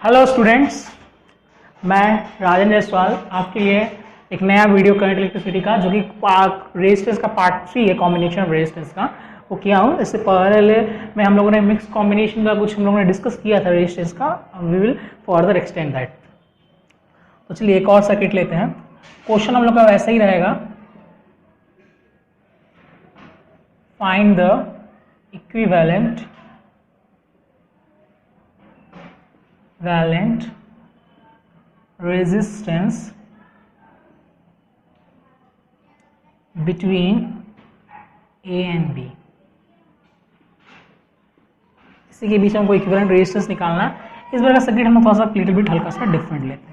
Hello students, मैं राजेंद्र जायसवाल आपके लिए एक नया वीडियो करंट इलेक्ट्रिसिटी का जो कि रेजिस्टेंस का पार्ट 3 है, कॉम्बिनेशन ऑफ रेजिस्टेंस का वो किया हूँ। इससे पहले में हम लोगों ने मिक्स कॉम्बिनेशन का कुछ हम लोगों ने डिस्कस किया था रेजिस्टेंस का। We will further extend that. तो चलिए एक और सर्किट लेते हैं। क्वेश्चन हम लोग का वैसा ही रहेगा, find the equivalent resistance between A and B। इसी के बीच में हमको इक्विवेलेंट रेजिस्टेंस निकालना है। इस बार का सर्किट हम थोड़ा सा लिटिल बिट हल्का सा डिफरेंट लेते हैं।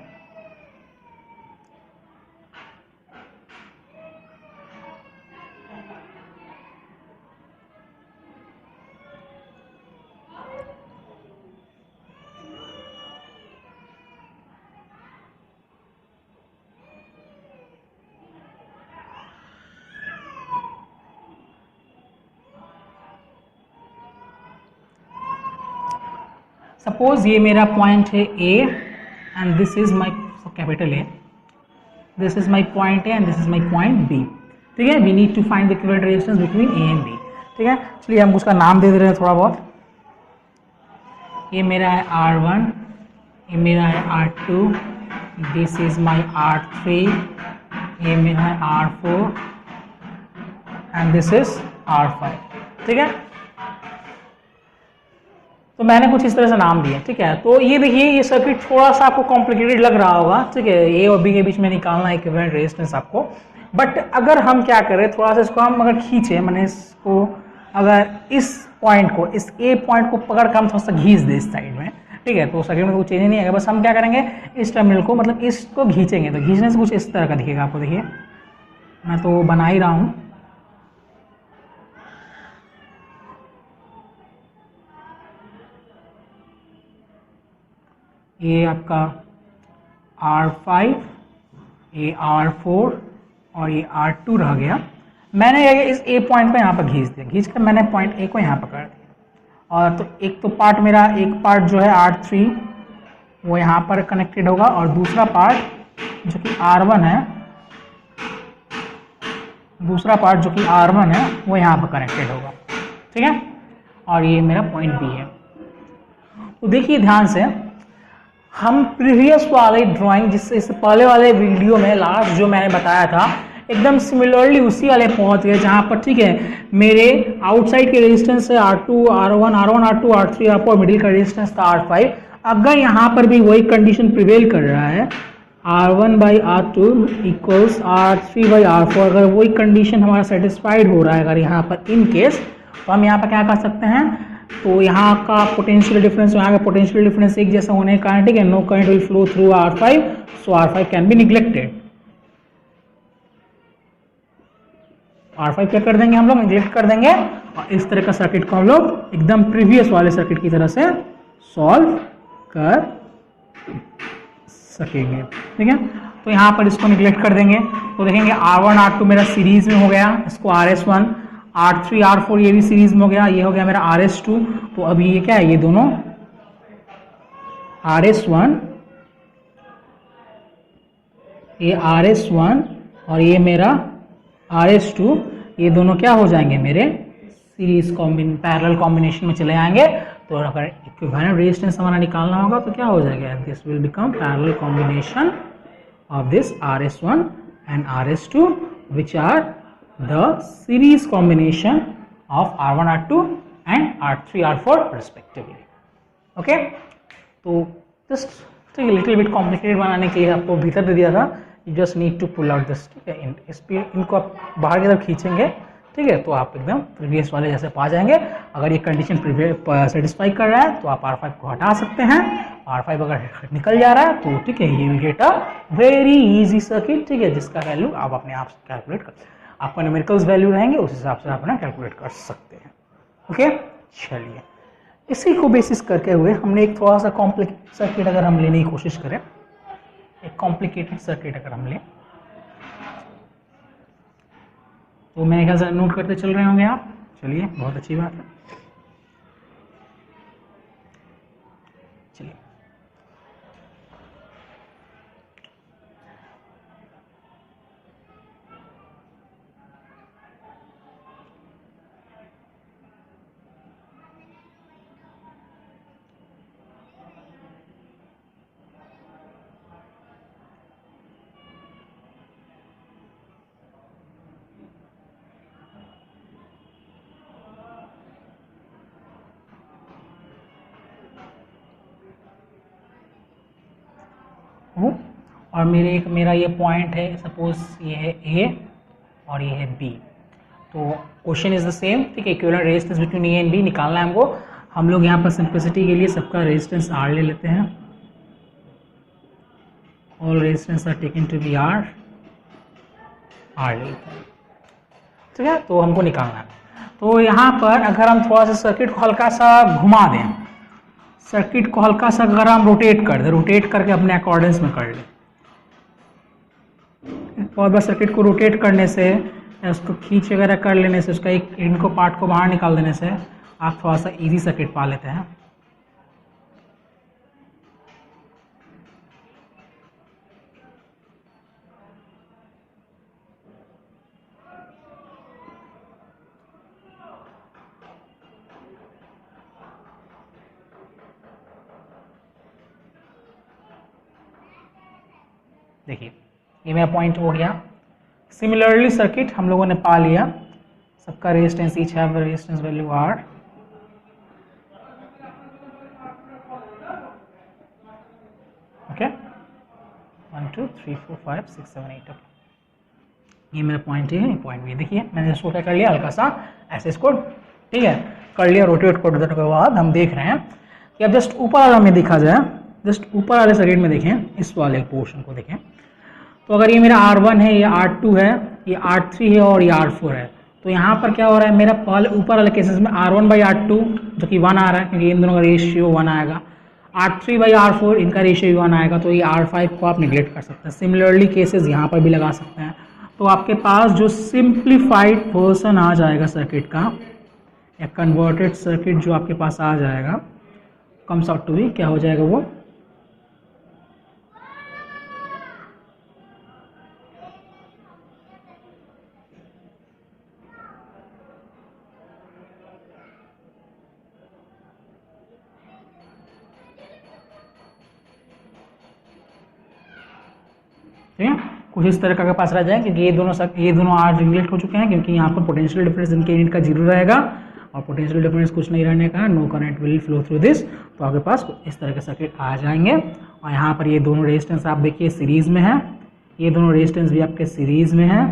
सपोज ये मेरा पॉइंट है A and this is my capital A, this is my point A and this is my point B। ठीक है, we need to find the equivalent resistance between A and B। ठीक है, चलिए हम उसका नाम दे दे रहे हैं थोड़ा बहुत। ये मेरा है R1, ये मेरा है R2, this is my R3, ये मेरा है R4 and this is R5। ठीक है, तो मैंने कुछ इस तरह से नाम दिया। ठीक है, तो ये देखिए ये सर्किट थोड़ा सा आपको कॉम्प्लिकेटेड लग रहा होगा। ठीक है, ए और बी के बीच में निकालना है इक्विवेलेंट रेजिस्टेंस आपको। बट अगर हम क्या करें, थोड़ा सा इसको हम अगर खींचे, मैंने इसको अगर इस पॉइंट को, इस ए पॉइंट को पकड़ कर हम थोड़ा सा घींच दे इस साइड में, ठीक है, तो सर्किट में कुछ चेंज नहीं आएगा। बस हम क्या करेंगे, इस टर्मिनल को मतलब इसको खींचेंगे, तो खींचने से कुछ इस तरह का दिखेगा आपको। देखिए मैं तो बना ही रहा हूँ। ये आपका R5, ये R4 और ये R2 रह गया। मैंने इस A पॉइंट को यहाँ पर खींच दिया, खींच कर मैंने पॉइंट A को यहाँ पकड़ दिया। और तो एक तो पार्ट मेरा, एक पार्ट जो है R3 वो यहाँ पर कनेक्टेड होगा, और दूसरा पार्ट जो कि R1 है, दूसरा पार्ट जो कि R1 है वो यहाँ पर कनेक्टेड होगा। ठीक है, और ये मेरा पॉइंट B है। तो देखिए ध्यान से, हम प्रीवियस वाले ड्राइंग जिससे पहले वाले वीडियो में लास्ट जो मैंने बताया था, एकदम सिमिलरली उसी वाले पहुंच गए जहां पर, ठीक है, मेरे आउटसाइड के रेजिस्टेंस है R2, R1, R2, R3, R4, middle का रेजिस्टेंस था R5। अगर यहां पर भी वही कंडीशन प्रिवेल कर रहा है, R1/R2 इक्वल्स R3/R4, अगर वही कंडीशन हमारा सेटिस्फाइड हो रहा है अगर यहाँ पर इन केस, तो हम यहाँ पर क्या कर सकते हैं, तो यहाँ का पोटेंशियल डिफरेंस, यहाँ का पोटेंशियल डिफरेंस एक जैसा होने के कारण, ठीक है, no current will flow through R5, so R5 can be neglected. R5 क्या कर देंगे, हम लोग निग्लेक्ट कर देंगे, और इस तरह का सर्किट को हम लोग एकदम प्रीवियस वाले सर्किट की तरह से सॉल्व कर सकेंगे। ठीक है, तो यहाँ पर इसको निग्लेक्ट कर देंगे, तो देखेंगे R1 R2 मेरा सीरीज में हो गया, इसको RS1, R3 R4 ये भी सीरीज में हो गया, ये हो गया मेरा RS2। तो अभी ये क्या है, ये दोनों RS1, ये RS1 और ये मेरा RS2, ये दोनों क्या हो जाएंगे, मेरे सीरीज पैरेलल कॉम्बिनेशन में चले आएंगे। तो अगर इक्विवेलेंट रेजिस्टेंस हमारा निकालना होगा तो क्या हो जाएगा, this will become parallel combination of this RS1 and RS2 which are the series combination of R1 R2 and R3 R4 respectively। okay, तो just little bit complicated बनाने के लिए आपको भीतर दे दिया था, you just need to pull out this। ठीक है, इनको आप बाहर की तरफ खींचेंगे, ठीक है, तो आप एकदम प्रीवियस वाले जैसे पा जाएंगे। अगर ये कंडीशन सेटिस्फाई कर रहा है तो आप R5 को हटा सकते हैं, R5 अगर निकल जा रहा है तो ठीक है, ये will get a very easy circuit. ठीक है, जिसका वैल्यू आप अपने आप से कैलकुलेट कर, आपका न्यूमेरिकल्स वैल्यू रहेंगे उस हिसाब से आप अपना कैलकुलेट कर सकते हैं। ओके, चलिए इसी को बेसिस करके हुए हमने एक थोड़ा सा कॉम्प्लिकेटेड सर्किट अगर हम लेने की कोशिश करें, एक कॉम्प्लिकेटेड सर्किट अगर हम लें, तो मेरे ख्याल से नोट करते चल रहे होंगे आप। चलिए, बहुत अच्छी बात है। चलिए हूँ और मेरा ये पॉइंट है, सपोज ये है ए और ये है बी, तो क्वेश्चन इज द सेम, ठीक है। Equivalent resistance between A and B निकालना है हमको। हम लोग यहाँ पर सिंप्लिसिटी के लिए सबका रेजिस्टेंस आर ले लेते हैं। All resistance are taken to be R ले लेते हैं, ठीक है। तो हमको निकालना है। तो यहाँ पर अगर हम थोड़ा सा सर्किट को हल्का सा घुमा दें, सर्किट को हल्का सा अगर हम रोटेट कर दें, रोटेट करके अपने अकॉर्डेंस में कर लें, बहुत बार सर्किट को रोटेट करने से, उसको खींच वगैरह कर लेने से, उसका एक इनको पार्ट को बाहर निकाल देने से आप थोड़ा सा इजी सर्किट पा लेते हैं। देखिए ये मेरा पॉइंट हो गया। सिमिलरली सर्किट हम लोगों ने पा लिया, सबका resistance each have resistance value R. Okay 1 2 3 4 5 6 7 8। ये मेरा पॉइंट है, पॉइंट भी देखिए मैंने इसको क्या कर लिया, हल्का सा ऐसे इसको, ठीक है, कर लिया। रोटेट कर देने के बाद हम देख रहे हैं कि अब जस्ट ऊपर वाला में देखा जाए, जस्ट ऊपर वाले सर्किट में देखें, इस वाले पोर्शन को देखें, तो अगर ये मेरा R1 है, ये R2 है, ये R3 है और ये R4 है, तो यहाँ पर क्या हो रहा है, मेरा पहले ऊपर वाले केसेस में R1/R2 जो कि 1 आ रहा है क्योंकि इन दोनों का रेशियो 1 आएगा, R3/R4 इनका रेशियो 1 आएगा, तो ये R5 को आप निगलेक्ट कर सकते हैं। सिमिलरली केसेस यहाँ पर भी लगा सकते हैं। तो आपके पास जो सिंप्लीफाइड वर्जन आ जाएगा सर्किट का, या कन्वर्टेड सर्किट जो आपके पास आ जाएगा, कम्स आउट टू बी क्या हो जाएगा, वो ठीक है, कुछ इस तरह का पास रह जाए, क्योंकि ये दोनों आज रिलेट हो चुके हैं, क्योंकि यहाँ पर पोटेंशियल डिफरेंस इनके यूनिट का 0 रहेगा और पोटेंशियल डिफरेंस कुछ नहीं रहने का, no current will flow through this. तो आपके पास इस तरह के सर्किट आ जाएंगे। और यहाँ पर ये दोनों रेजिस्टेंस आप देखिए सीरीज में है, ये दोनों रेजिस्टेंस भी आपके सीरीज में है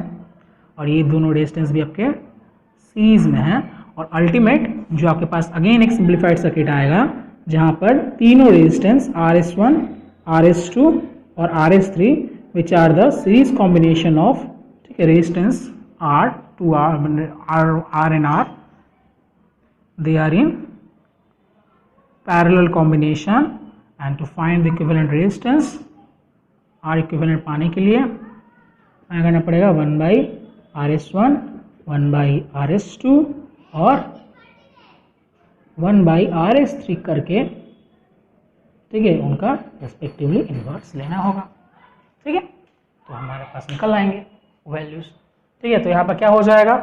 और ये दोनों रेजिस्टेंस भी आपके सीरीज में है। और अल्टीमेट जो आपके पास अगेन एक सिंप्लीफाइड सर्किट आएगा, जहाँ पर तीनों रेजिस्टेंस RS1, RS2 और RS3 which are the series combination of, ठीक है, resistance R to R and R, they are in parallel combination, and to find the equivalent resistance R equivalent पाने के लिए क्या करना पड़ेगा, 1/RS1, 1/RS2 और 1/RS3 करके, ठीक है, उनका रेस्पेक्टिवली इनवर्स लेना होगा, ठीक है। तो हमारे पास निकल आएंगे वैल्यूज, ठीक है। तो यहाँ पर क्या हो जाएगा,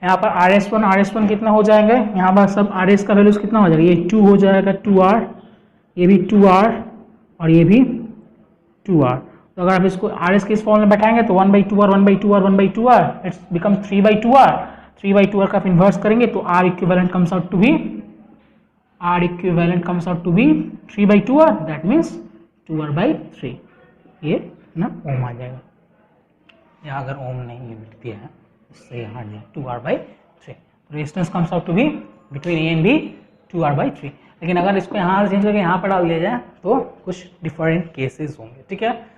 यहाँ पर RS1 कितना हो जाएंगे, यहाँ पर सब RS का वैल्यूज कितना हो जाएगा, ये 2 हो जाएगा, 2R, ये भी 2R और ये भी 2R। तो अगर आप इसको RS के इस फॉर्म में बैठाएंगे तो 1/2R 1/2R 1/2R, it's become 3/2R। 3/2R का इन्वर्स करेंगे तो R equivalent comes out to be 3/2R, that means 2R/3। ये ना ओम आ जाएगा, या अगर ओम नहीं लिमिट दिया है इससे यहाँ दिया 2R/3। Resistance comes out to be between A and B 2R/3। लेकिन अगर इसको यहाँ से चेंज करके यहाँ पर डाल दिया जाए तो कुछ डिफरेंट केसेस होंगे, ठीक है।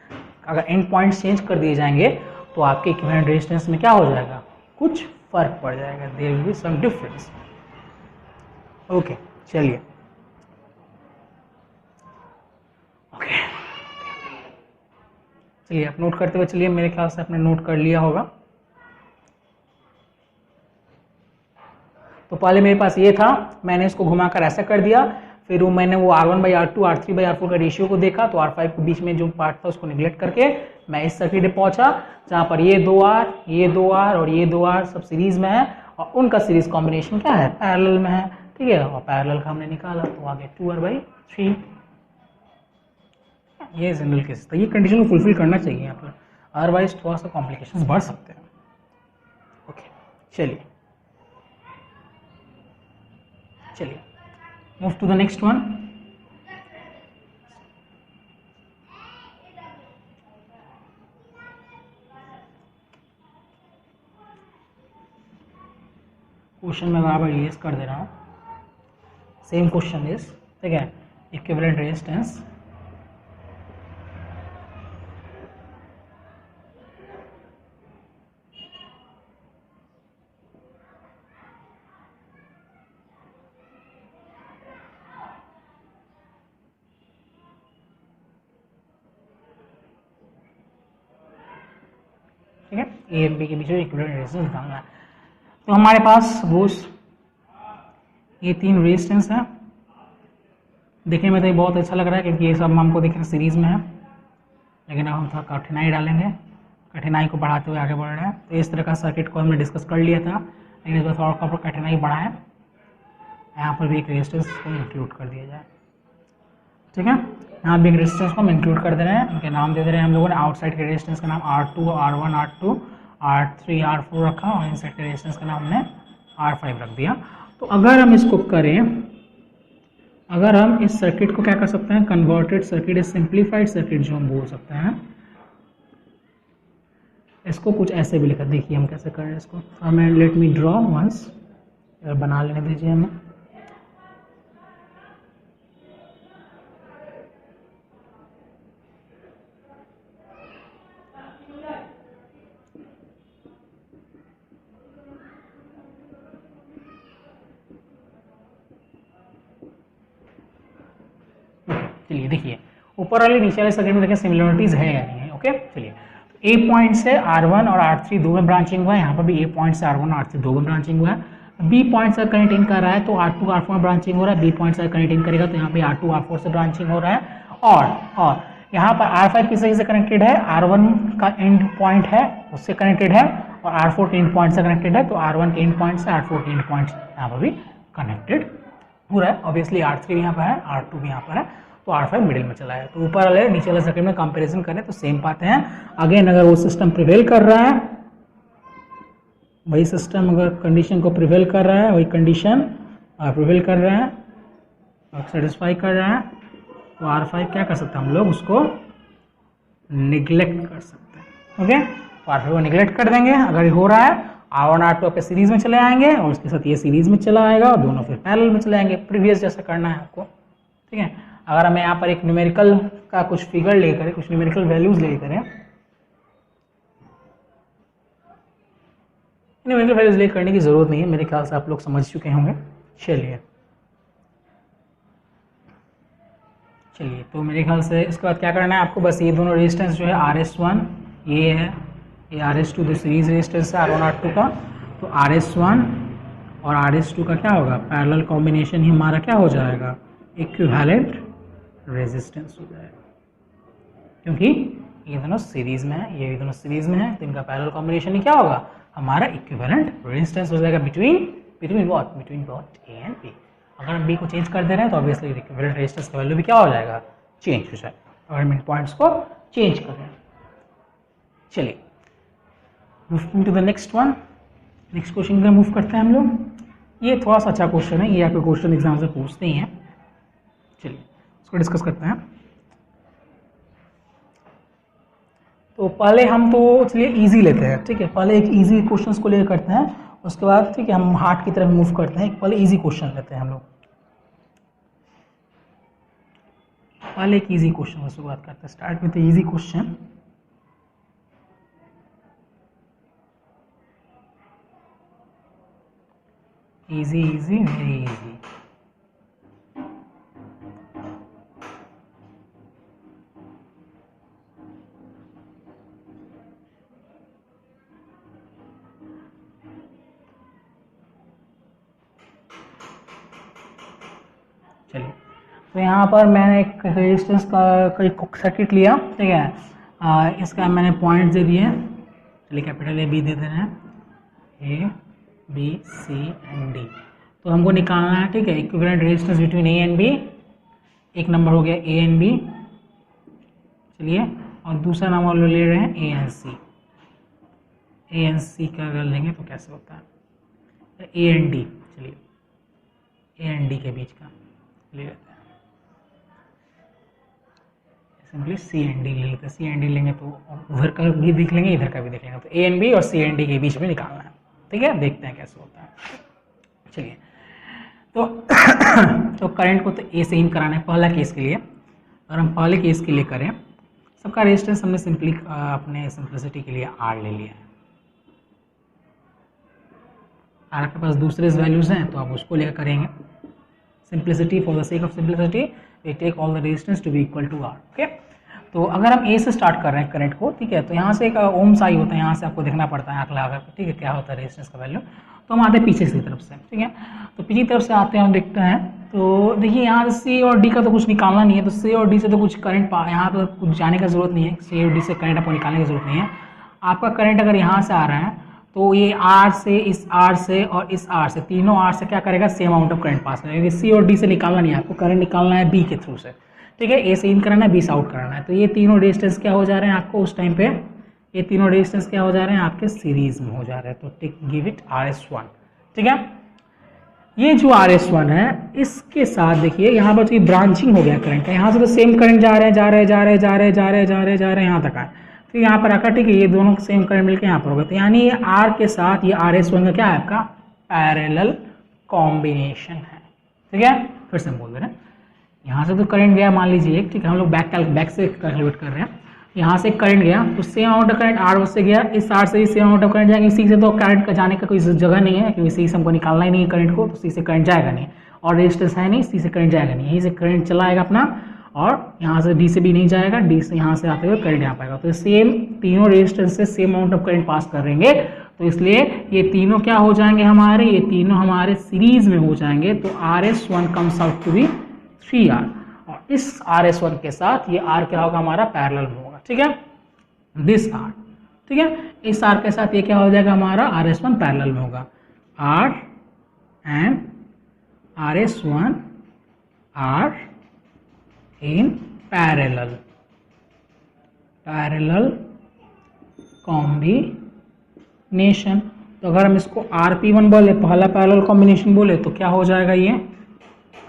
अगर एंड पॉइंट्स चेंज कर दिए जाएंगे तो आपके इक्विवेलेंट रेजिस्टेंस में क्या हो जाएगा, कुछ फर्क पड़ जाएगा, there will be some difference. Okay चलिए, ओके चलिए आप नोट करते हुए चलिए, मेरे ख्याल से आपने नोट कर लिया होगा। तो पहले मेरे पास ये था, मैंने इसको घुमाकर ऐसा कर दिया, फिर मैंने वो R1/R2 R3/R4 का रेशियो को देखा, तो R5 के बीच में जो पार्ट था उसको निगलेक्ट करके मैं इस सर्किट पे पहुंचा, जहां पर ये 2R, ये 2R और ये 2R सब सीरीज में है और उनका सीरीज कॉम्बिनेशन क्या है, पैरेलल में है, ठीक है। और पैरेलल का हमने निकाला तो आगे 2R/3। ये जनरल केस था, ये कंडीशन को फुलफिल करना चाहिए यहाँ पर, अदरवाइज थोड़ा सा कॉम्प्लिकेशंस बढ़ सकते हैं। ओके चलिए move to the next one. Question मैं बार बार यूज कर दे रहा हूँ, सेम क्वेश्चन इज, ठीक है, इक्विवेलेंट रेजिस्टेंस ठीक है, ए एम बी के बीच में इक्विवेलेंट रेजिस्टेंस निकालना है। तो हमारे पास वो ये 3 रेजिस्टेंस है, देखने में तो ये बहुत अच्छा लग रहा है क्योंकि ये सब हमको देख रहे हैं सीरीज में है, लेकिन अब हम थोड़ा कठिनाई डालेंगे, कठिनाई को बढ़ाते हुए आगे बढ़ रहे हैं। तो इस तरह का सर्किट को हमने डिस्कस कर लिया था, लेकिन इस बार थोड़ा कठिनाई बढ़ा है, यहाँ पर भी एक रेजिस्टेंस को इंक्लूड कर दिया जाए, ठीक है। यहाँ भी एक रेजिस्टेंस को हम इंक्लूड कर दे रहे हैं, उनके नाम दे दे रहे हैं हम लोगों ने। आउटसाइड के रेजिस्टेंस का नाम R2, R1, R2, R3, R4 रखा, और इनसाइड के रेजिस्टेंस का नाम हमने R5 रख दिया। तो अगर हम इसको करें, अगर हम इस सर्किट को क्या कर सकते हैं, कन्वर्टेड सर्किट, सिंप्लीफाइड सर्किट जो हम बोल सकते हैं, इसको कुछ ऐसे भी लिखा, देखिए हम कैसे कर रहे हैं इसको। हमें लेट मी ड्रॉ वंस, बना लेने दीजिए हमें। चलिए देखिए, ऊपर वाले नीचे वाले सर्किट में देखिए सिमिलरिटीज है या नहीं है, ओके। चलिए, तो ए पॉइंट से R1 और R3 दो में ब्रांचिंग हुआ है, यहाँ पर भी ए पॉइंट से R1 और R3 दो में ब्रांचिंग हुआ है। बी पॉइंट से कनेक्ट इन कर रहा है तो R2 R4 में ब्रांचिंग हो रहा है, बी पॉइंट से कनेक्ट इन करेगा तो यहाँ पे R2 R4 से ब्रांचिंग हो रहा है। और यहाँ पर R5 किसी से कनेक्टेड है, R1 का एंड पॉइंट है उससे कनेक्टेड है, और R4 के एंड पॉइंट से कनेक्टेड है, तो R1 के एंड पॉइंट से R4 के एंड पॉइंट यहाँ पर भी कनेक्टेड हो रहा है। ऑब्वियसली R3 भी यहाँ पर है, R2 भी यहाँ पर है, तो R5 मिडिल में चला है। तो ऊपर वाले नीचे वाले सर्किट में कंपैरिजन करें तो सेम बातें हैं। अगेन अगर वो सिस्टम प्रिवेल कर रहा है, वही सिस्टम अगर कंडीशन को प्रिवेल कर रहा है, वही कंडीशन प्रिवेल कर रहा है और सेटिस्फाई कर रहा है, तो R5 क्या कर सकते हैं हम लोग, उसको निगलेक्ट कर सकते हैं, ओके। तो R5 को निगलेक्ट कर देंगे। अगर हो रहा है R1 R2 आपके सीरीज में चले आएंगे और उसके साथ ये सीरीज में चला आएगा और दोनों फिर पैरेलल में चले आएंगे, प्रीवियस जैसा करना है आपको, ठीक है। अगर हमें यहाँ पर एक न्यूमेरिकल का कुछ फिगर ले करें, कुछ न्यूमेरिकल वैल्यूज ले करें, न्यूमेरिकल वैल्यूज ले करने की जरूरत नहीं है, मेरे ख्याल से आप लोग समझ चुके होंगे। चलिए तो मेरे ख्याल से इसके बाद क्या करना है आपको, बस ये दोनों रेजिस्टेंस जो है RS1 ये है, ये RS2 जो सीरीज रेजिस्टेंस है R1 R2 का, तो RS1 और RS2 का क्या होगा, पैरेलल कॉम्बिनेशन ही हमारा क्या हो जाएगा, इक्विवेलेंट रेजिस्टेंस हो जाएगा, क्योंकि ये दोनों सीरीज में है, ये भी दोनों सीरीज में है, तो इनका पैरेलल कॉम्बिनेशन ही क्या होगा, हमारा इक्विवेलेंट रेजिस्टेंस हो जाएगा between both A and B. अगर हम बी को चेंज कर दे रहे हैं तो ऑब्वियसली इक्विवेलेंट रेजिस्टेंस का वैल्यू भी क्या हो जाएगा, चेंज हो जाएगा, अगर हम इन पॉइंट्स को चेंज कर रहे हैं। चलिए moving to the next one, next question की तरफ मूव करते हैं हम लोग। ये थोड़ा सा अच्छा क्वेश्चन है, ये आपके क्वेश्चन एग्जाम से पूछते ही हैं। चलिए इसको डिस्कस करते हैं। तो पहले हम तो चलिए इजी लेते हैं, ठीक है, पहले एक इजी क्वेश्चंस को ले करते हैं, उसके बाद ठीक है हम हार्ड की तरफ मूव करते हैं। पहले इजी क्वेश्चन लेते हैं हम लोग, पहले एक इजी क्वेश्चन से शुरुआत करते हैं। Start with easy question. Easy easy very easy. चलिए तो यहाँ पर मैंने एक रेजिस्टेंस का एक सर्किट लिया, ठीक है, इसका मैंने पॉइंट दे दिए, चलिए कैपिटल ए बी दे दे रहे हैं, A B C and D. तो हमको निकालना है, ठीक है, equivalent resistance between A and B. एक नंबर हो गया ए एंड बी, चलिए, और दूसरा नंबर ले रहे हैं A and C. A and सी का अगर लेंगे तो कैसे होता है, ए एंड डी, चलिए ए एंड डी के बीच का ले लेते हैं, सिंपली सी एंड डी ले लेते हैं। सी एंड डी लेंगे तो उधर का भी देख लेंगे, इधर का भी देख लेंगे, तो ए एंड बी और सी एंड डी के बीच में निकालना है, ठीक है। देखते हैं कैसे होता है। चलिए तो तो करंट को तो ए से इन कराना है पहला केस के लिए। अगर हम पहले केस के लिए करें, सबका रेजिस्टेंस हमने सिंपली अपने सिंप्लिसिटी के लिए आर ले लिया है। आर के पास दूसरे वैल्यूज हैं तो आप उसको लेकर करेंगे। Simplicity, for the sake of simplicity we take all the resistance to be equal to R. Okay, तो अगर हम ए से स्टार्ट कर रहे हैं करंट को, ठीक है, तो यहाँ से एक ओम्स आई होता है, यहाँ से आपको देखना पड़ता है आँख लगा कर, ठीक है, क्या होता है रेजिस्टेंस का वैल्यू। तो हम आते हैं पीछे की तरफ से, ठीक है, तो पीछे की तरफ से आते हैं, हम देखते हैं तो देखिए यहाँ से सी और डी का तो कुछ निकालना नहीं है, तो सी और डी से तो कुछ करंट यहाँ पर कुछ जाने का जरूरत नहीं है, सी और डी से करंट आपको निकालने की जरूरत नहीं है। आपका करंट अगर यहाँ से आ रहा है तो ये आर से, इस आर से और इस आर से, तीनों आर से क्या करेगा, same amount of current pass करेगा। सी और डी से निकालना नहीं है आपको, करंट निकालना है बी के थ्रू से, ठीक है, ए से इन कराना है, बी से आउट कराना है। तो ये तीनों रेजिस्टेंस क्या हो जा रहे हैं आपको उस टाइम पे, ये तीनों रेजिस्टेंस क्या हो जा रहे हैं आपके सीरीज में हो जा रहे हैं। तो टिक गिव इट RS1, ठीक है। ये जो RS1 है इसके साथ देखिए यहाँ पर ब्रांचिंग हो गया करंट का, यहाँ से तो सेम करंट जा रहे हैं यहाँ तक आए, फिर यहाँ पर आकर, ठीक है, ये दोनों सेम करंट मिलकर यहाँ पर होगा। तो यानी ये R के साथ ये RS1 का क्या है आपका पैरेलल कॉम्बिनेशन है, ठीक है। फिर से हम बोल दे रहे हैं, यहाँ से तो करंट गया मान लीजिए, ठीक है, हम लोग बैक से कैलकुलेट कर रहे हैं। यहाँ से करंट गया तो same amount of current R से गया, इस R से भी सेम अमाउंट ऑफ करंट जाएगा। सी से तो करंट का जाने का कोई जगह नहीं है क्योंकि सी से हमको निकालना ही नहीं है करंट को, तो सी से करंट जाएगा नहीं, और रेजिस्टेंस है नहीं, सी से करंट जाएगा नहीं, यहीं से करंट चला आएगा अपना, और यहाँ से डी से भी नहीं जाएगा, डी से यहाँ से आते हुए करंट यहाँ पाएगा। तो सेम तीनों रेजिस्टेंस से same amount of current pass करेंगे, तो इसलिए ये तीनों क्या हो जाएंगे हमारे, ये तीनों हमारे सीरीज में हो जाएंगे। तो RS1 comes out to B 3R, और इस RS1 के साथ ये R क्या होगा हमारा पैरेलल में होगा, ठीक है, दिस R, ठीक है, इस R के साथ ये क्या हो जाएगा हमारा RS1 पैरेलल में होगा। R and RS1 R in parallel combination. तो अगर हम इसको RP1 बोले, पहला पैरेलल कॉम्बिनेशन बोले, तो क्या हो जाएगा ये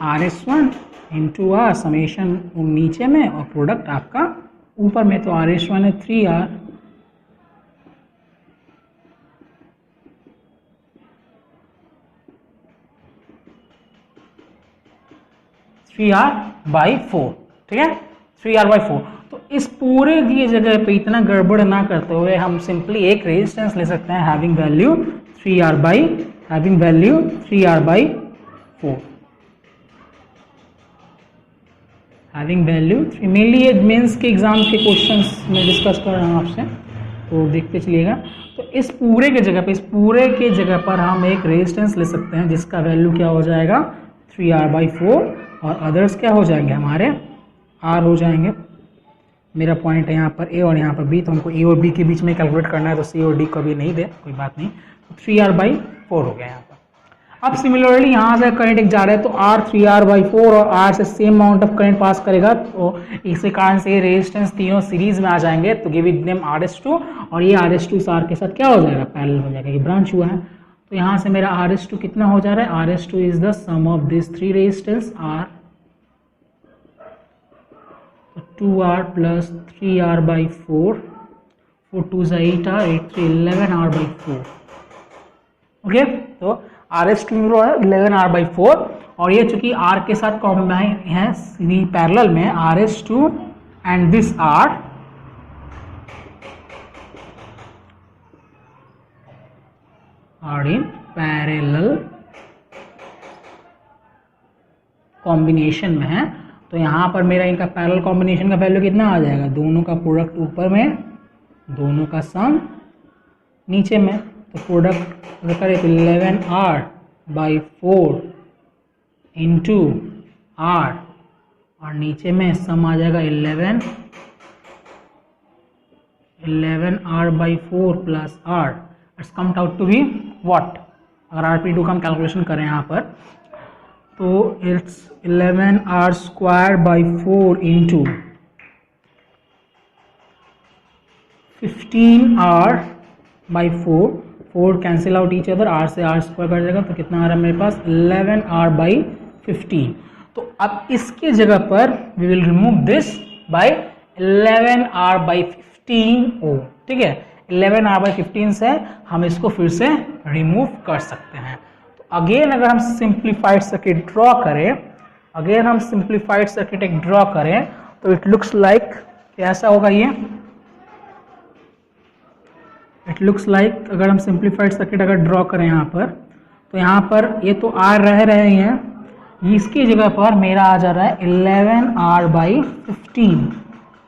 RS1 इंटू R समेशन नीचे में और प्रोडक्ट आपका ऊपर में। तो RS1 है 3R, बाई 4, ठीक है, 3R/4। तो इस पूरे की जगह पे इतना गड़बड़ ना करते हुए हम सिंपली एक रेजिस्टेंस ले सकते हैं having value 3R/4, having value 3। Mainly ये मेंस के एग्जाम के क्वेश्चंस में डिस्कस कर रहा हूँ आपसे, तो देखते चलिएगा। तो इस पूरे के जगह पर हम एक रेजिस्टेंस ले सकते हैं जिसका वैल्यू क्या हो जाएगा 3R/4, और अदर्स क्या हो जाएंगे हमारे R हो जाएंगे। मेरा पॉइंट है यहाँ पर A और यहाँ पर B, तो हमको A और B के बीच में कैलकुलेट करना है, तो C और D को भी नहीं दे, कोई बात नहीं, तो 3R/4 हो गया यहाँ पर। अब सिमिलरली यहाँ से करंट एक जा रहा है, तो R 3R/4 और R से same amount of current pass करेगा, तो इसी कारण से रेजिस्टेंस तीनों सीरीज में आ जाएंगे। तो गिव इट नेम RS2, और ये RS2 इस R के साथ क्या हो जाएगा पैरेलल हो जाएगा, ये ब्रांच हुआ है। तो यहाँ से मेरा RS2 कितना हो जा रहा है, RS2 is the sum of this 3 resistance R, 2R plus 3R/4, 4 2 8R, 8 3 11R/4। Okay, तो RS2 है 11R/4, और ये चूंकि R के साथ कॉम्बाइन है पैरेलल में, RS2 and this R in parallel combination में है। तो यहाँ पर मेरा इनका पैरेलल कॉम्बिनेशन का वैल्यू कितना आ जाएगा, दोनों का प्रोडक्ट ऊपर में, दोनों का सम नीचे में। तो प्रोडक्ट अगर करें तो 11R/4 इंटू R, और नीचे में सम आ जाएगा 11R/4 plus R, it's comed out to be what. अगर RP2 का हम कैलकुलेशन करें यहाँ पर, तो it's 11R² into 15R/4, 4 cancel out each other, R से R² कर जाएगा, तो कितना आ रहा है मेरे पास 11R/15। तो अब इसके जगह पर we will remove this by 11R/15 ठीक है, 11R/15 से हम इसको फिर से रिमूव कर सकते हैं। तो अगेन अगर हम सिंप्लीफाइड सर्किट ड्रॉ करें, अगेन हम सिंप्लीफाइड सर्किट एक ड्रॉ करें तो इट लुक्स लाइक कैसा होगा ये, इट लुक्स लाइक अगर हम सिंप्लीफाइड सर्किट अगर ड्रॉ करें यहाँ पर, तो यहाँ पर ये तो R रह रहे हैं, इसकी जगह पर मेरा आ जा रहा है 11R/15।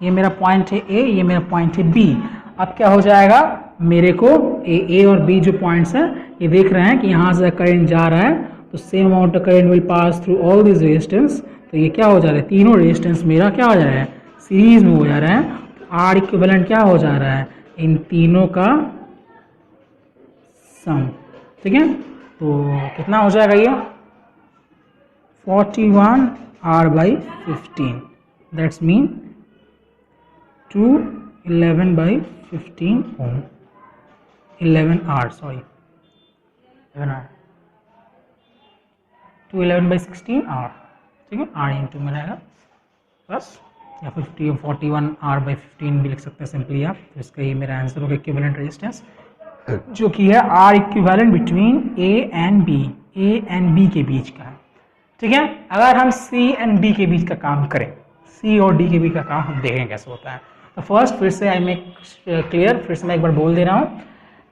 ये मेरा पॉइंट है A, ये मेरा पॉइंट है B। अब क्या हो जाएगा, मेरे को A और B जो पॉइंट्स हैं ये देख रहे हैं कि यहाँ से करंट जा रहा है, तो same amount of current will pass through all this resistance. तो ये क्या हो जा रहा है, तीनों रेजिस्टेंस मेरा क्या हो जा रहा है, सीरीज में हो जा रहा है। तो R इक्विवेलेंट क्या हो जा रहा है, इन तीनों का सम। ठीक है, तो कितना हो जाएगा ये 41R/15, that's mean 211/15 Om, 11R sorry 11R 211/16R। ठीक है, R इंटू में रहेगा प्लस या 41R/15 भी लिख सकते हैं सिंपली आप। तो इसका ये मेरा आंसर होगा इक्विवेलेंट रेजिस्टेंस, जो कि है R equivalent between A and B, A and B के बीच का है। ठीक है, अगर हम C एंड D के बीच का काम करें, C और D के बीच का काम हम देखें कैसे होता है। तो फर्स्ट फिर से आई मेक क्लियर, फिर से मैं एक बार बोल दे रहा हूँ,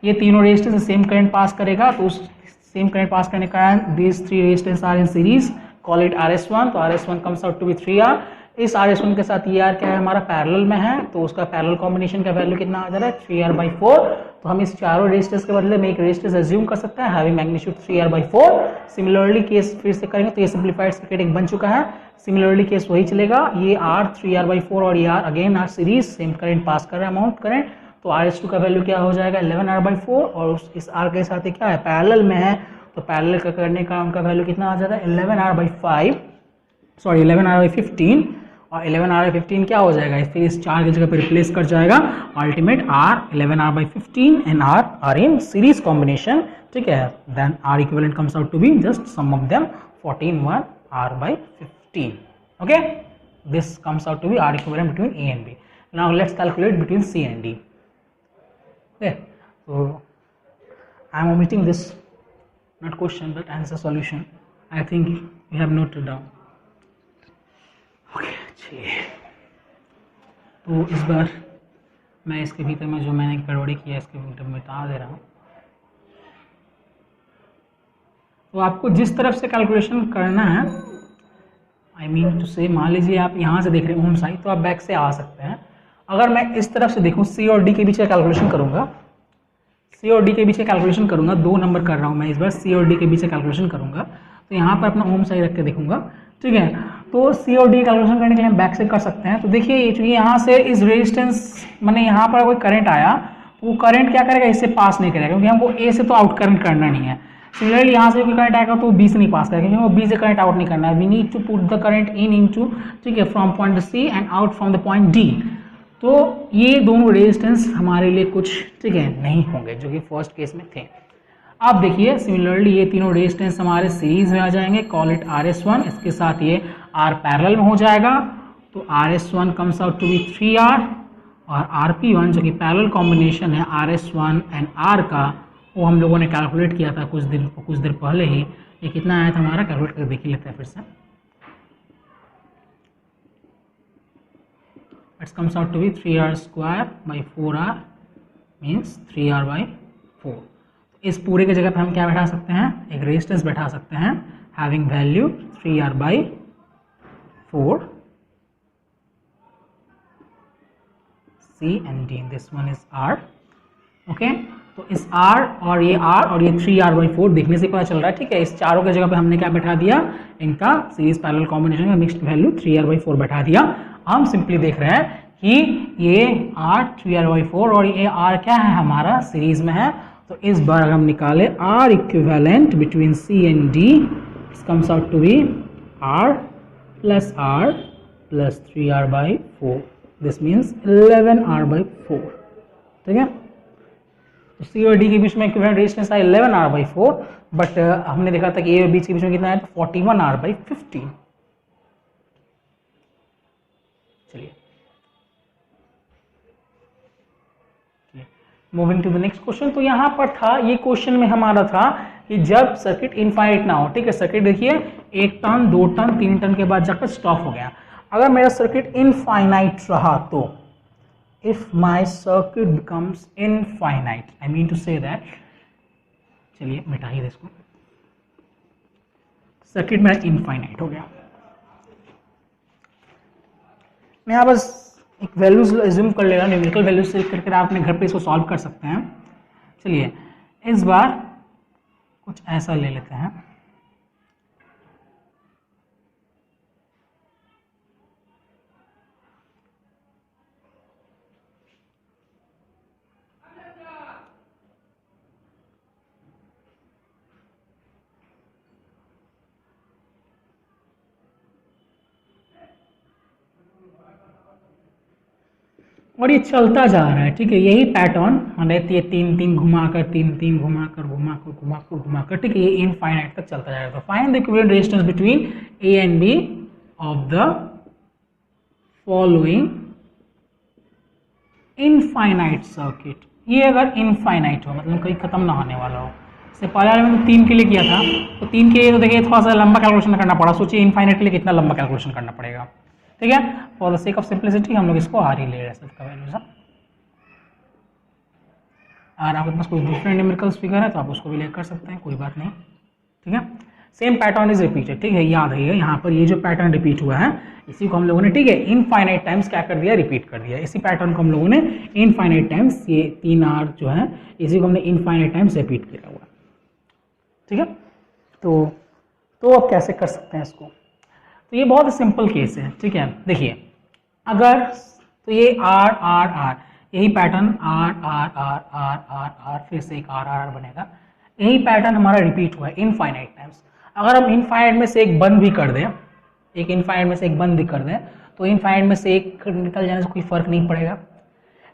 ये तीनों रेजिस्टेंस सेम करंट पास करेगा, तो उस सेम करंट पास करने के कारण this three resistance are in series, call it RS1। तो RS1 comes out to B 3R। इस RS1 के साथ ये R क्या है, हमारा पैरेलल में है, तो उसका पैरेलल कॉम्बिनेशन का वैल्यू कितना आ जा रहा है 3R/4। तो हम इस चारों रेजिस्टेंस के बदले में एक रेजिस्टेंस अज्यूम कर सकते हैं having magnitude 3R/4। Similarly case फिर से करेंगे तो ये सिंप्लीफाइड सर्किट एक बन चुका है। सिमिलरली केस वही चलेगा, ये R 3R/4 और ये R again R series, same current pass कर रहा है अमाउंट करंट। तो RS2 का वैल्यू क्या हो जाएगा 11R/4, और इस R के साथ क्या है, पैरेलल में है, तो पैरेलल का करने का उनका वैल्यू कितना आ जाता है 11R/15, और 11R/15 क्या हो जाएगा, फिर इस 4 की जगह पे रिप्लेस कर जाएगा ultimate R 11R/15 and R are in series combination. ठीक है, then R equivalent comes out to be just sum of them 14R/15। Okay, this comes out to be R equivalent between A and B। Now let's calculate between C and D। Okay, so I am omitting this, not question but answer solution. I think you have noted down. Okay, चलिए, तो इस बार मैं इसके भीतर में जो मैंने गड़बड़ी किया इसके भीतर मिटा दे रहा हूँ। तो आपको जिस तरफ से कैलकुलेशन करना है, आई मीन टू से, मान लीजिए आप यहाँ से देख रहे हैं ओम साइड, तो आप बैक से आ सकते हैं। अगर मैं इस तरफ से देखूँ, C और D के बीच का कैलकुलेशन करूँगा, C और D के बीच का कैलकुलेशन करूँगा, 2 नंबर कर रहा हूँ मैं इस बार, C और D के बीच का कैलकुलेशन करूँगा, तो यहाँ पर अपना ओम साइड रख के देखूंगा। ठीक है, तो C और D कैलकुलेशन करने के लिए हम बैक से कर सकते हैं। तो देखिए, चूंकि यहाँ से इस रेजिस्टेंस मैंने यहाँ पर कोई करंट आया, तो वो करंट क्या करेगा, इससे पास नहीं करेगा, क्योंकि हमको A से तो आउट करंट करना नहीं है। सिमिलरली यहाँ से कोई करंट आएगा तो B से नहीं पास करेगा, क्योंकि वो B से करंट आउट नहीं करना है। We need to put the current into, ठीक है, from point C and out from the point D। तो ये दोनों रेजिस्टेंस हमारे लिए कुछ, ठीक है, नहीं होंगे, जो कि फर्स्ट केस में थे। अब देखिए, सिमिलरली ये तीनों रेजिस्टेंस हमारे सीरीज में आ जाएंगे, कॉल इट RS1। इसके साथ ये R पैरेलल में हो जाएगा, तो RS1 comes out to B 3R, और RP1 जो कि पैरेलल कॉम्बिनेशन है RS1 एंड R का, वो हम लोगों ने कैलकुलेट किया था कुछ देर पहले ही। ये कितना आया था हमारा, कैलकुलेट करके देख ही लेते हैं फिर से। It comes out to be 3R²/4R means 3R/4। इस पूरे की जगह पे हम क्या बैठा सकते हैं, एक रेजिस्टेंस बैठा सकते हैं having value 3R/4, C and D, this one is R। Okay, तो इस R और ये 3R/4 देखने से पता चल रहा है, ठीक है, इस चारों की जगह पे हमने क्या बैठा दिया, इनका सीरीज पैरेलल कॉम्बिनेशन में मिक्स्ड वैल्यू 3R/4 बैठा दिया। हम सिंपली देख रहे हैं कि ये R 3R/4 और ये R क्या है, हमारा सीरीज में है। तो इस बार अगर हम निकाले R equivalent between C and D, it comes out to be R plus 3R/4, this means 11R/4। ठीक है, तो C और D के बीच में इक्विवेलेंट रेजिस्टेंस है 11R/4, बट हमने देखा था कि A और B के बीच में कितना है, 41R/15। चलिए, moving to the next question. तो यहाँ पर था, ये क्वेश्चन में हमारा था कि जब सर्किट इनफाइनाइट ना हो, ठीक है। सर्किट देखिए 1 टर्न 2 टर्न 3 टर्न के बाद जाकर स्टॉप हो गया। अगर मेरा सर्किट इनफाइनाइट रहा तो if my circuit becomes infinite, I mean to say that, चलिए मिटा ही दे इसको, सर्किट मेरा इनफाइनाइट हो गया। मैं यहाँ बस एक वैल्यूज एज्यूम कर ले रहा हूँ, न्यूमेरिकल वैल्यूज से करके आप अपने घर पे इसको सॉल्व कर सकते हैं। चलिए इस बार कुछ ऐसा ले लेते हैं। और ये चलता जा रहा है, ठीक है। यही पैटर्न हमें ये 3 घुमाकर 3 घुमाकर घुमाकर घुमाकर घुमाकर, ठीक है, ये इनफाइनाइट तक चलता जाएगा। Find the equivalent resistance between A and B of the following infinite circuit. ये अगर इनफाइनाइट हो मतलब कहीं खत्म ना होने वाला हो। इससे पहले वाले में तो 3 के लिए किया था, तो 3 के लिए तो देखिए थोड़ा सा लंबा कैलकुलेशन करना पड़ा। सोचिए इनफाइनाइट के लिए कितना लंबा कैलकुलेशन करना पड़ेगा, ठीक है। For the sake of simplicity हम लोग इसको आर ही ले रहे हैं, सबका वैल्यू और आपके पास कोई डिफरेंट न्यूमेरिकल्स फिगर है तो आप उसको भी ले कर सकते हैं, कोई बात नहीं, ठीक है। सेम पैटर्न इज रिपीटेड, ठीक है। याद है यहाँ पर ये जो पैटर्न रिपीट हुआ है इसी को हम लोगों ने, ठीक है, इनफाइनाइट टाइम्स क्या कर दिया, रिपीट कर दिया। इसी पैटर्न को हम लोगों ने इनफाइनाइट टाइम्स, ये 3R जो है इसी को हमने इनफाइनाइट टाइम्स रिपीट किया हुआ, ठीक है। तो अब कैसे कर सकते हैं इसको, तो ये बहुत सिंपल केस है, ठीक है। देखिए अगर तो ये R R R यही pattern R R R R R R फिर से एक R R R बनेगा, यही पैटर्न हमारा रिपीट हुआ है इनफाइनाइट टाइम्स। अगर हम इनफाइनाइट में से एक बंद भी कर दें, एक इनफाइनाइट में से एक बंद भी कर दें तो इनफाइनाइट में से एक निकल जाने से कोई फर्क नहीं पड़ेगा।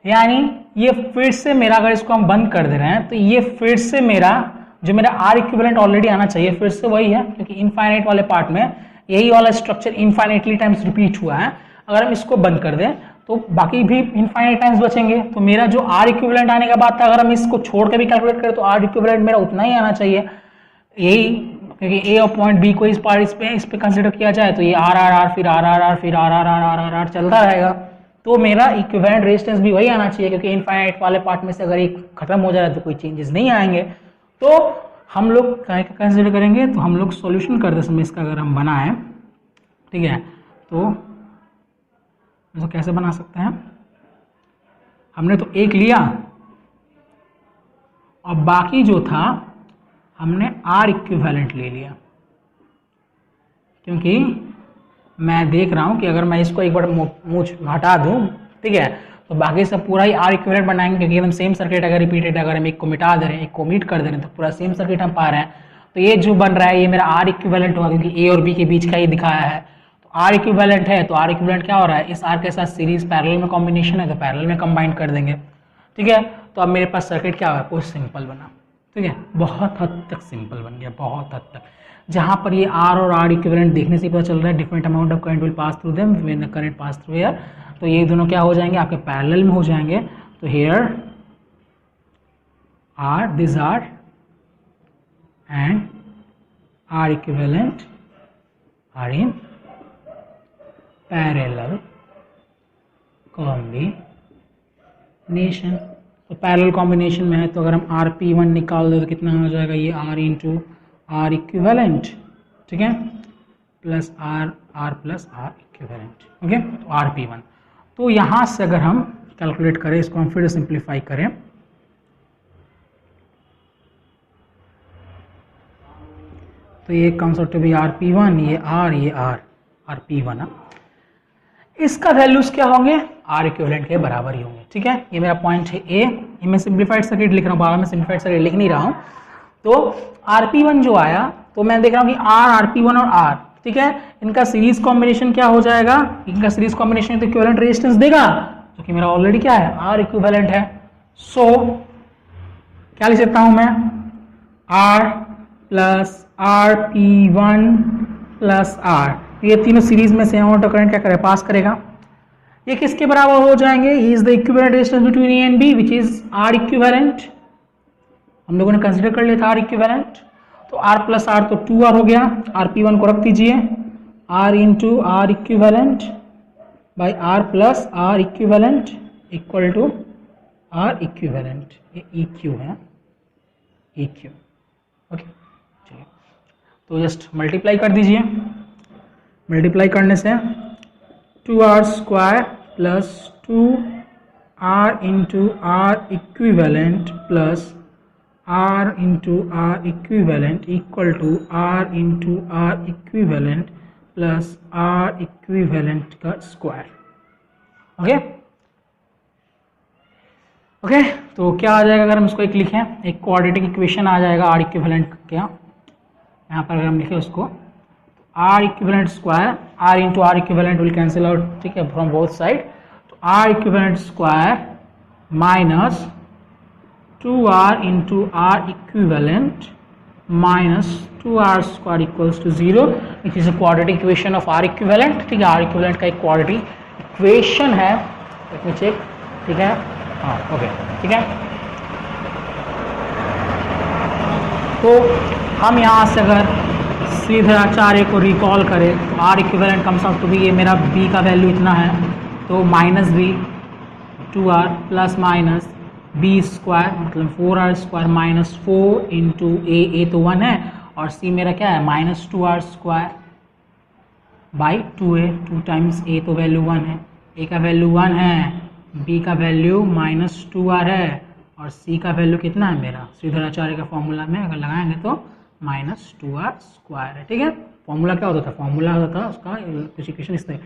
यानी ये फिर से मेरा, अगर इसको हम बंद कर दे रहे हैं तो ये फिर से मेरा जो मेरा R इक्विवेलेंट ऑलरेडी आना चाहिए फिर से वही है, क्योंकि इनफाइनाइट वाले पार्ट में यही वाला स्ट्रक्चर इनफाइनाइटली टाइम्स रिपीट हुआ है। अगर हम इसको बंद कर दें तो बाकी भी इनफाइनाइट टाइम्स बचेंगे। तो मेरा जो R इक्विवेलेंट आने का बात था, अगर हम इसको छोड़ के भी कैलकुलेट करें तो R इक्विवेलेंट मेरा उतना ही आना चाहिए। यही क्योंकि ए और पॉइंट बी को इस पे कंसिडर किया जाए तो ये R R R फिर R R R फिर R R R R R R चलता रहेगा। तो मेरा इक्विवेलेंट रेजिस्टेंस भी वही आना चाहिए, क्योंकि इनफाइनाइट वाले पार्ट में से अगर एक खत्म हो जाए तो कोई चेंजेस नहीं आएंगे। तो हम लोग क्या कंसिडर करेंगे, तो हम लोग सॉल्यूशन करते समय इसका अगर हम बनाएं, ठीक है, तो इसको कैसे बना सकते हैं। हमने तो एक लिया और बाकी जो था हमने R इक्विवेलेंट ले लिया, क्योंकि मैं देख रहा हूं कि अगर मैं इसको एक बार मुझ हटा दूं, ठीक है, तो बाकी सब पूरा ही R इक्विवेलेंट बनाएंगे, क्योंकि एकदम सेम सर्किट अगर रिपीटेड, अगर हम एक को मिटा दे रहे हैं एक को मीट कर दे रहे हैं तो पूरा सेम सर्किट हम पा रहे हैं। तो ये जो बन रहा है ये मेरा R इक्विवेलेंट होगा, क्योंकि A और B के बीच का ही दिखाया है। तो R इक्विवेलेंट है तो R इक्विवेलेंट क्या हो रहा है, इस R के साथ सीरीज पैरेलल में कॉम्बिनेशन है तो पैरेलल में कंबाइन कर देंगे, ठीक है। तो अब मेरे पास सर्किट क्या हुआ, कुछ सिंपल बना, ठीक है, बहुत हद तक सिंपल बन गया, बहुत हद तक। जहां पर ये R और R इक्विवेलेंट देखने से पता चल रहा है different amount of current will pass through them when the current pass through here, तो ये दोनों क्या हो जाएंगे, आपके पैरेलल में हो जाएंगे। तो here R this R and R equivalent are in parallel combination. तो पैरेलल कॉम्बिनेशन में है तो अगर हम RP1 निकाल दे तो कितना हो जाएगा, ये R इंटू R इक्विवेलेंट, ठीक है, plus R plus R equivalent, okay, तो RP1। तो यहाँ से अगर हम कैलकुलेट करें, इसको हम फिर सिंप्लीफाई करें, तो ये comes out to B RP1, ये R, ये RP1। इसका वैल्यूज क्या होंगे, R इक्विवेलेंट के बराबर ही होंगे, ठीक है। ये मेरा पॉइंट है A, ये मैं सिंप्लीफाइड सर्किट लिख रहा हूँ, बाहर में सिंप्लीफाइड सर्किट लिख नहीं रहा हूँ। तो RP1 जो आया तो मैं देख रहा हूँ कि RP1 और R, ठीक है, इनका सीरीज कॉम्बिनेशन क्या हो जाएगा, इनका सीरीज कॉम्बिनेशन तो इक्विवेलेंट रेजिस्टेंस देगा, जो कि मेरा ऑलरेडी क्या है, R इक्विवेलेंट है। सो क्या लिख सकता हूं मैं, R plus RP1 plus R, ये तीनों सीरीज में से अमाउंट ऑफ करंट क्या करेगा, पास करेगा। ये किसके बराबर हो जाएंगे, he is the equivalent resistance between A and B which is R equivalent. हम लोगों ने कंसीडर कर लिया था R इक्विवेलेंट। तो आर प्लस आर तो 2r हो गया, rp1 को रख दीजिए, r into R equivalent by R plus R equivalent equal to R equivalent, ये EQ है, EQ। ओके चलिए, तो जस्ट मल्टीप्लाई कर दीजिए, मल्टीप्लाई करने से 2r square plus 2r into R equivalent plus r into R equivalent equal to r into R equivalent plus r equivalent का square. Okay okay, तो क्या आ जाएगा अगर हम इसको एक लिखें, एक क्वाड्रेटिक इक्वेशन आ जाएगा r इक्विवेलेंट क्या, यहाँ पर अगर हम लिखें उसको, r equivalent square, r into R equivalent will cancel out, ठीक है, फ्रॉम बोथ साइड, तो r equivalent square minus 2r into R equivalent minus 2r square equals to 0, which is a quadratic equation of r equivalent. ठीक है, r equivalent का एक quadratic equation है, let me check, ठीक है, हाँ okay ठीक है। तो हम यहाँ से अगर श्रीधराचार्य को रिकॉल करें तो R equivalent comes out to be, ये मेरा बी का वैल्यू इतना है, तो minus B 2r plus minus B square मतलब 4r स्क्वायर माइनस 4 इंटू ए तो 1 है, और सी मेरा क्या है minus 2r square by 2a, 2 times a तो वैल्यू 1 है, a का वैल्यू 1 है, b का वैल्यू माइनस 2r है, और c का वैल्यू कितना है मेरा, श्रीधराचार्य का फॉर्मूला में अगर लगाएंगे तो माइनस 2r स्क्वायर है। ठीक है, फॉर्मूला क्या होता था, फॉर्मूला होता था उसका कुछ इक्वेशन इस तरह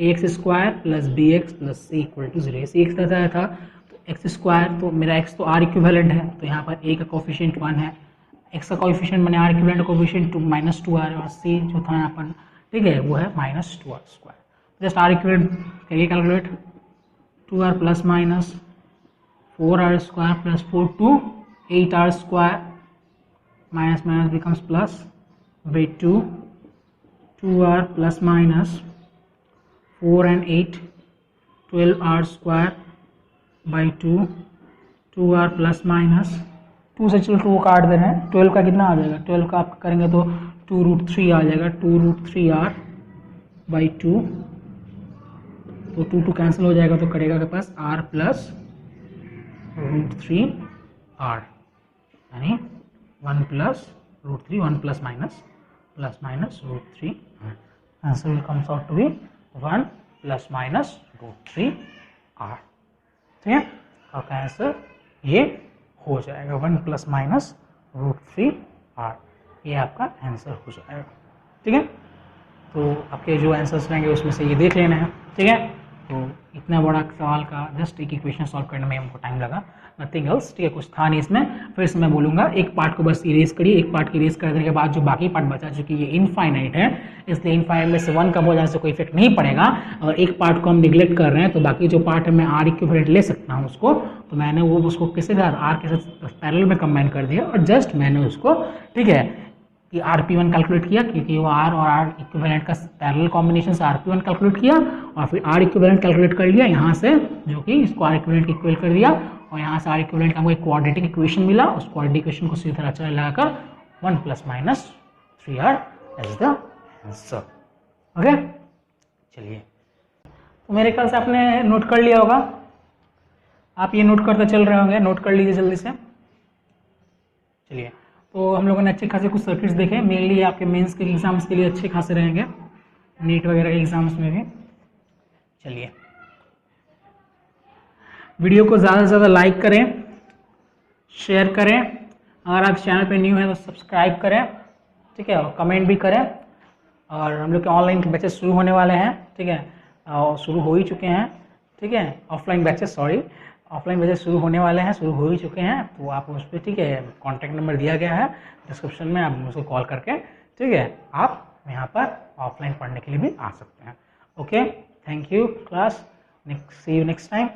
ax square plus bx plus c equal to 0, c x तरह था तो एक्स स्क्वायर, तो मेरा x तो r इक्विवेलेंट है, तो यहाँ पर a का कोफिशिएंट 1 है, x का कोफिशिएंट मैंने r equivalent coefficient minus 2r है, और c जो था यहाँ पर, ठीक है, वो है minus 2r square. Just r equivalent करिए calculate, 2r plus minus 4r square plus 4 to 8r square minus minus becomes plus by 2, 2r plus minus 4 and 8 12r square by 2, 2r plus minus 2 से चलो 2 काट दे रहे हैं, 12 का कितना आ जाएगा, 12 का आप करेंगे तो 2√3 आ जाएगा, 2√3r बाई 2, तो 2 कैंसिल हो जाएगा, तो करेगा के पास r प्लस √3r, यानी 1 plus √3, 1 plus minus √3, answer will comes out to be 1 plus minus √3r। ठीक है, आपका आंसर ये हो जाएगा 1 प्लस माइनस √3r, ये आपका आंसर हो जाएगा। ठीक है, तो आपके जो आंसर्स रहेंगे उसमें से ये देख लेना है। ठीक है, तो इतना बड़ा सवाल का जस्ट एक इक्वेशन सॉल्व करने में हमको टाइम लगा, नथिंग एल्स। ठीक है, कुछ था नहीं इसमें। फिर से मैं बोलूँगा, एक पार्ट को बस इरेज करिए, एक पार्ट को इरेज करने के बाद जो बाकी पार्ट बचा, चूँकि ये इनफाइनाइट है इसलिए इनफाइनाइट में से 1 कम हो जाने से कोई इफेक्ट नहीं पड़ेगा। अगर एक पार्ट को हम निगलेक्ट कर रहे हैं तो बाकी जो पार्ट है मैं आर इक्विवेलेंट ले सकता हूँ उसको, तो मैंने वो उसको किसी का आर के साथ पैरेलल में कंबाइन कर दिया, और जस्ट मैंने उसको, ठीक है, कि RP1 कैलकुलेट किया, क्योंकि वो R और R इक्विवेलेंट का पैरेलल कॉम्बिनेशन से RP1 कैलकुलेट किया, और फिर R इक्विवेलेंट कैलकुलेट कर लिया यहाँ से, जो कि इसको R इक्विवेलेंट इक्वल कर दिया, और यहाँ से R इक्विवेलेंट का हमको एक क्वाड्रेटिक इक्वेशन मिला, उस क्वाड्रेटिक इक्वेशन को सीधा आचार्य लगाकर 1 plus minus 3R is the answer. Okay, चलिए, तो मेरे ख्याल से आपने नोट कर लिया होगा, आप ये नोट करते चल रहे होंगे, नोट कर लीजिए जल्दी से। चलिए, तो हम लोगों ने अच्छे खासे कुछ सर्किट्स देखे, मेनली आपके मेंस के एग्जाम्स के लिए अच्छे खासे रहेंगे, नीट वगैरह के एग्जाम्स में भी। चलिए, वीडियो को ज़्यादा से ज़्यादा लाइक करें, शेयर करें, अगर आप चैनल पे न्यू हैं तो सब्सक्राइब करें, ठीक है, और कमेंट भी करें। और हम लोग के ऑनलाइन बैचेस शुरू होने वाले हैं, ठीक है, और शुरू हो ही चुके हैं, ठीक है, ऑफलाइन बैचेस शुरू होने वाले हैं, शुरू हो ही चुके हैं, तो आप उस पर, ठीक है, कॉन्टैक्ट नंबर दिया गया है डिस्क्रिप्शन में, आप उसको कॉल करके, ठीक है, आप यहाँ पर ऑफलाइन पढ़ने के लिए भी आ सकते हैं। Okay, thank you class, see you next time.